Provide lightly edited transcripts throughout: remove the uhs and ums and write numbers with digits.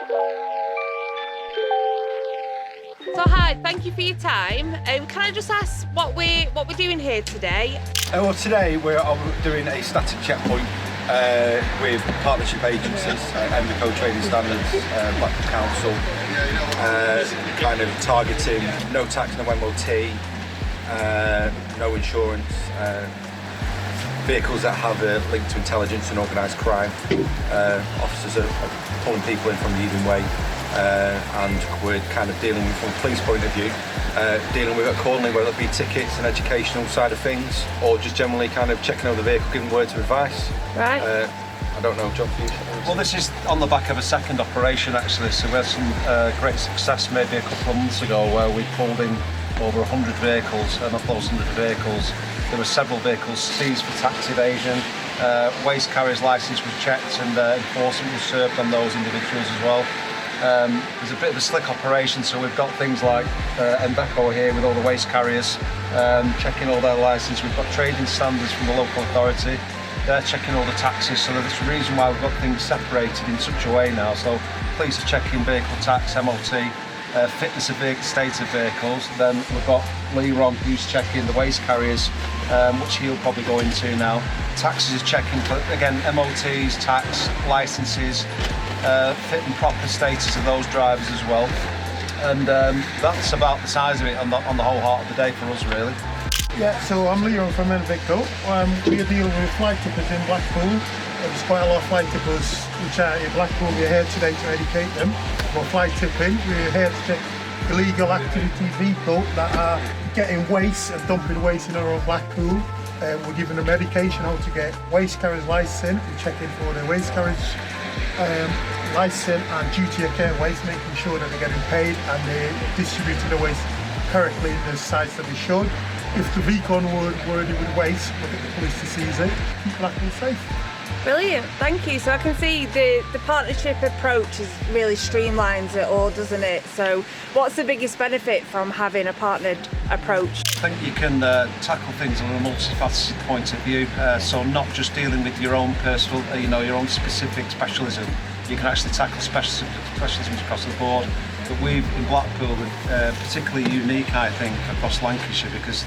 So hi, thank you for your time. Can I just ask what we're doing here today? Well, today we're doing a static checkpoint with partnership agencies, Enveco Trading Standards, Blackpool Council, kind of targeting no tax, no MOT, no insurance, vehicles that have a link to intelligence and organised crime. Officers are pulling people in from the Yeadon way, and we're kind of dealing with, from a police point of view, dealing with it accordingly, whether it be tickets and educational side of things, or just generally kind of checking over the vehicle, giving words of advice. Right. I don't know, John, for you? Well, this is on the back of a second operation actually, so we had some great success maybe a couple of months ago where we pulled in over 100 vehicles, and of those 100 vehicles there were several vehicles seized for tax evasion. Waste carrier's licence was checked and enforcement was served on those individuals as well. There's a bit of a slick operation, so we've got things like Enveco here with all the waste carriers, checking all their licence. We've got trading standards from the local authority. They're checking all the taxes, so that's the reason why we've got things separated in such a way now. So police are checking vehicle tax, MOT, fitness of state of vehicles. Then we've got Leron who's checking the waste carriers, which he'll probably go into now. Taxes is checking, again, MOTs, tax, licences, fit and proper status of those drivers as well. And that's about the size of it on the whole heart of the day for us, really. Yeah, so I'm Leon from Enveco. We are dealing with fly tippers in Blackpool. There's quite a lot of fly tippers which are in Blackpool. We're here today to educate them. We're fly tipping. We're here to check illegal activity vehicles that are getting waste and dumping waste in around Blackpool. We're giving them education how to get waste carriers licensed. We're checking for their waste carriers license and duty of care waste, making sure that they're getting paid and they're distributing the waste correctly in the sites that they should. If the vehicle worthy with waste, we'll get the police to seize it, keep Blackpool safe. Brilliant, thank you. So I can see the partnership approach is really streamlines it all, doesn't it? So what's the biggest benefit from having a partnered approach? I think you can tackle things on a multifaceted point of view, so not just dealing with your own personal, your own specific specialism. You can actually tackle specialisms across the board. But we've, in Blackpool, particularly unique, I think, across Lancashire, because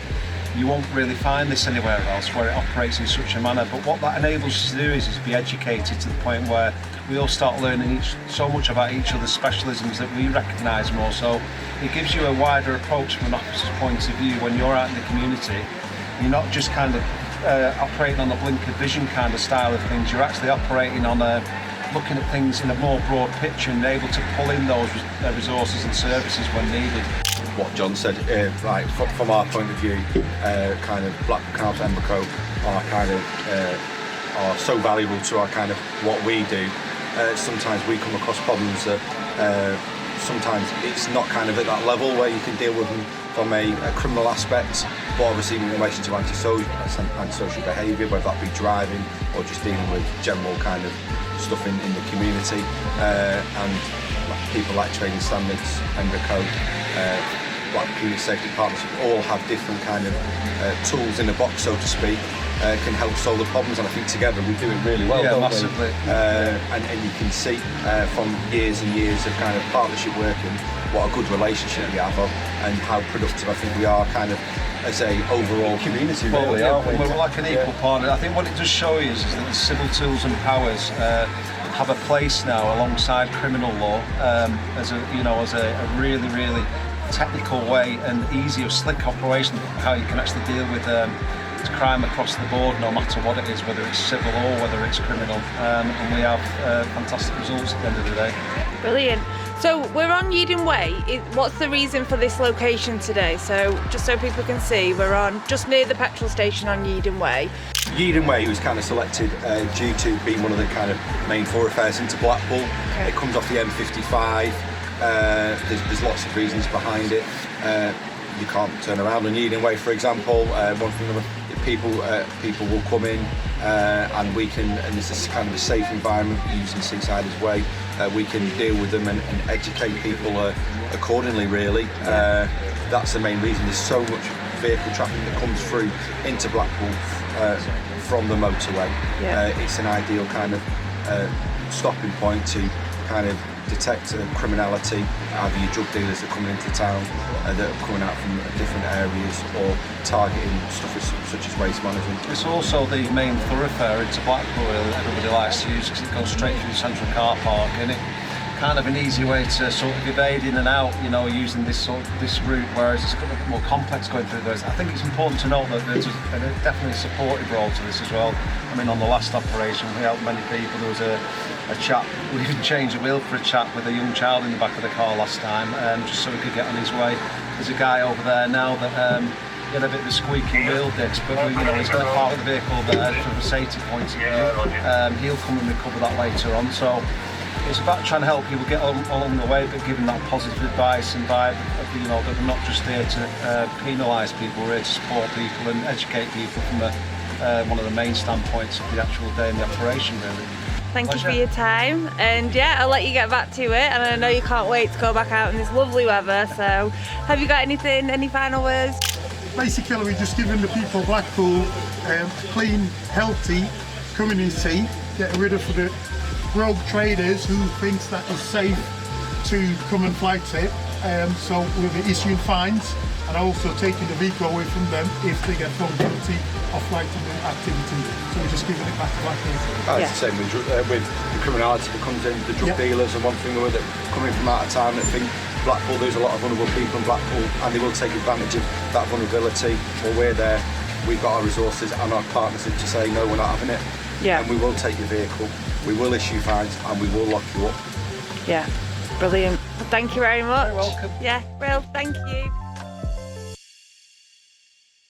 you won't really find this anywhere else where it operates in such a manner. But what that enables us to do is be educated to the point where we all start learning so much about each other's specialisms that we recognise more. So it gives you a wider approach from an officer's point of view when you're out in the community. You're not just kind of operating on a blink of vision kind of style of things. You're actually operating on looking at things in a more broad picture and able to pull in those resources and services when needed. What John said, right, from our point of view, kind of Blackpool Council, Enveco are so valuable to our kind of what we do. Sometimes we come across problems that sometimes it's not kind of at that level where you can deal with them from a criminal aspect, but obviously in relation to antisocial behaviour, whether that be driving or just dealing with general kind of stuff in the community, and people like Trading Standards, Enveco, Blackpool Community Safety Partnership all have different kind of tools in the box, so to speak, can help solve the problems, and I think together we do it really well. Yeah, don't massively. we? And you can see from years and years of kind of partnership working what a good relationship we have and how productive I think we are kind of as a overall community, really, aren't we? We're like an equal partner. I think what it does show you is that the civil tools and powers have a place now alongside criminal law as a really, really technical way and easy or slick operation, how you can actually deal with crime across the board, no matter what it is, whether it's civil or whether it's criminal, and we have fantastic results at the end of the day. Brilliant. So we're on Yeadon Way. What's the reason for this location today? So just so people can see, we're on just near the petrol station on Yeadon Way. Yeadon Way was kind of selected due to being one of the kind of main thoroughfares into Blackpool. Okay. It comes off the M55. There's lots of reasons behind it. You can't turn around on Yeadon Way, for example. One thing, people will come in and we can, and this is kind of a safe environment using Seaside as Way. We can deal with them and educate people accordingly, really. That's the main reason. There's so much vehicle traffic that comes through into Blackpool from the motorway. Yeah. It's an ideal kind of stopping point to kind of detect criminality, either your drug dealers that are coming into town that are coming out from different areas, or targeting stuff such as waste management. It's also the main thoroughfare into Blackpool that everybody likes to use, because it goes straight through the central car park, and it kind of an easy way to sort of evade in and out, you know, using this route, whereas it's got a more complex going through those. I think it's important to note that there's definitely a supportive role to this as well. I mean, on the last operation we helped many people. There was a chap, we even changed the wheel for a chap with a young child in the back of the car last time, just so he could get on his way. There's a guy over there now that he had a bit of a squeaky wheel disc, but you know, he's going to park the vehicle there from a safety point of view. He'll come and recover that later on. So it's about trying to help people get along the way, but giving that positive advice and vibe, you know, that we're not just there to penalise people, we're here to support people and educate people from one of the main standpoints of the actual day in the operation, really. Thank you for your time, and yeah, I'll let you get back to it, and I know you can't wait to go back out in this lovely weather, so have you got any final words? Basically, we're just giving the people of Blackpool a clean, healthy community, getting rid of the rogue traders who thinks that it's safe to come and fly tip. So we'll be issuing fines and also taking the vehicle away from them if they get found guilty of flight tipping activity. So we're just giving it back to Blackpool. It's the same with the criminality that comes in, the drug dealers and one thing or other coming from out of town that think Blackpool, there's a lot of vulnerable people in Blackpool, and they will take advantage of that vulnerability. Well, we're there, we've got our resources and our partners to say no, we're not having it. Yeah. And we will take your vehicle, we will issue fines, and we will lock you up. Yeah, brilliant. Well, thank you very much. You're welcome. Yeah, well, thank you.